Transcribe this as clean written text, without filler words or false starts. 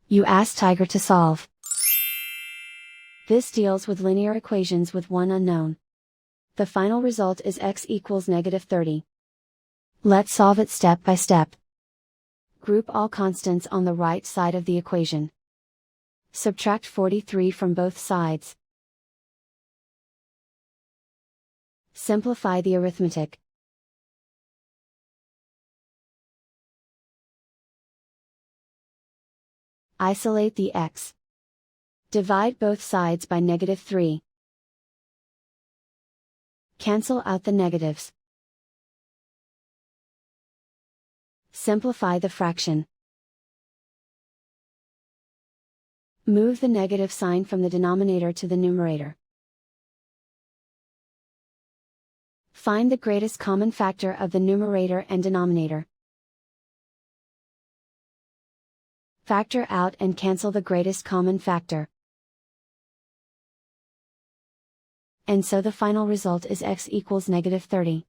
You ask Tiger to solve. This deals with linear equations with one unknown. The final result is x equals -30. Let's solve it step by step. Group all constants on the right side of the equation. Subtract 43 from both sides. Simplify the arithmetic. Isolate the x. Divide both sides by -3. Cancel out the negatives. Simplify the fraction. Move the negative sign from the denominator to the numerator. Find the greatest common factor of the numerator and denominator. Factor out and cancel the greatest common factor. And so the final result is x equals -30.